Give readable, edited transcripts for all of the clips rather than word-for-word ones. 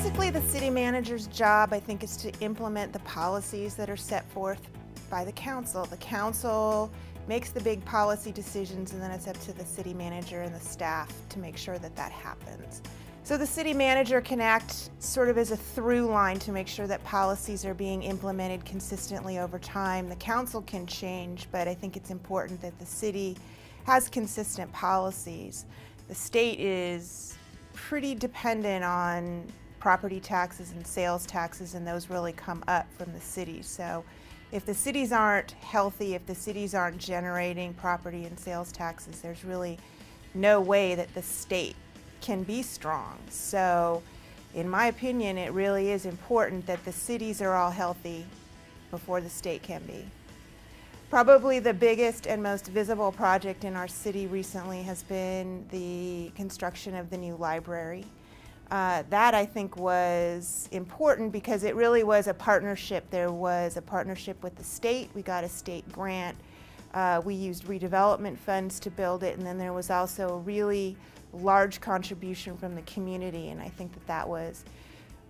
Basically, the city manager's job, I think, is to implement the policies that are set forth by the council. The council makes the big policy decisions, and then it's up to the city manager and the staff to make sure that that happens. So the city manager can act sort of as a through line to make sure that policies are being implemented consistently over time. The council can change, but I think it's important that the city has consistent policies. The state is pretty dependent on property taxes and sales taxes, and those really come up from the city. So if the cities aren't healthy, if the cities aren't generating property and sales taxes, there's really no way that the state can be strong. So in my opinion, it really is important that the cities are all healthy before the state can be. Probably the biggest and most visible project in our city recently has been the construction of the new library. That, I think, was important because it really was a partnership. There was a partnership with the state. We got a state grant. We used redevelopment funds to build it, and then there was also a really large contribution from the community, and I think that that was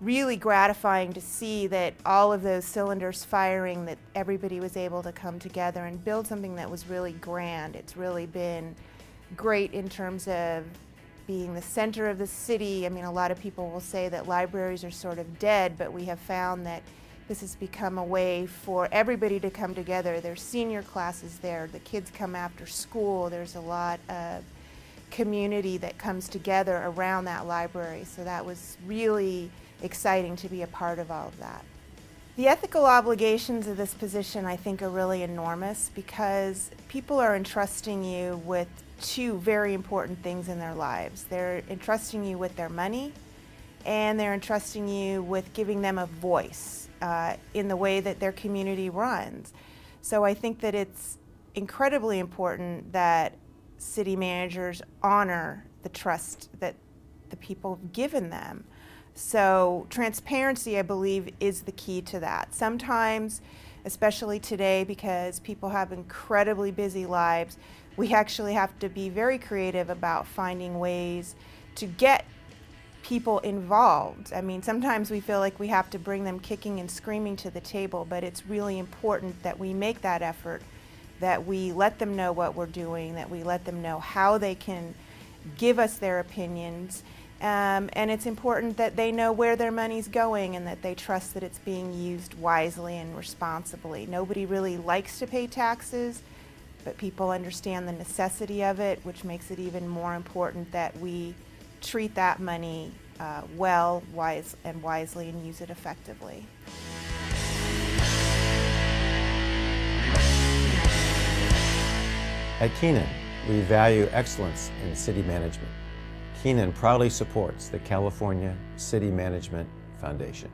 really gratifying to see that all of those cylinders firing, that everybody was able to come together and build something that was really grand. It's really been great in terms of being the center of the city. I mean, a lot of people will say that libraries are sort of dead, but we have found that this has become a way for everybody to come together. There's senior classes there, the kids come after school, there's a lot of community that comes together around that library, so that was really exciting to be a part of all of that. The ethical obligations of this position, I think, are really enormous because people are entrusting you with two very important things in their lives. They're entrusting you with their money, and they're entrusting you with giving them a voice in the way that their community runs. So I think that it's incredibly important that city managers honor the trust that the people have given them. So transparency, I believe, is the key to that. Sometimes, especially today, because people have incredibly busy lives, we actually have to be very creative about finding ways to get people involved. I mean, sometimes we feel like we have to bring them kicking and screaming to the table, but it's really important that we make that effort, that we let them know what we're doing, that we let them know how they can give us their opinions, and it's important that they know where their money's going and that they trust that it's being used wisely and responsibly. Nobody really likes to pay taxes, but people understand the necessity of it, which makes it even more important that we treat that money well, wisely, and use it effectively. At Keenan, we value excellence in city management. Keenan proudly supports the California City Management Foundation.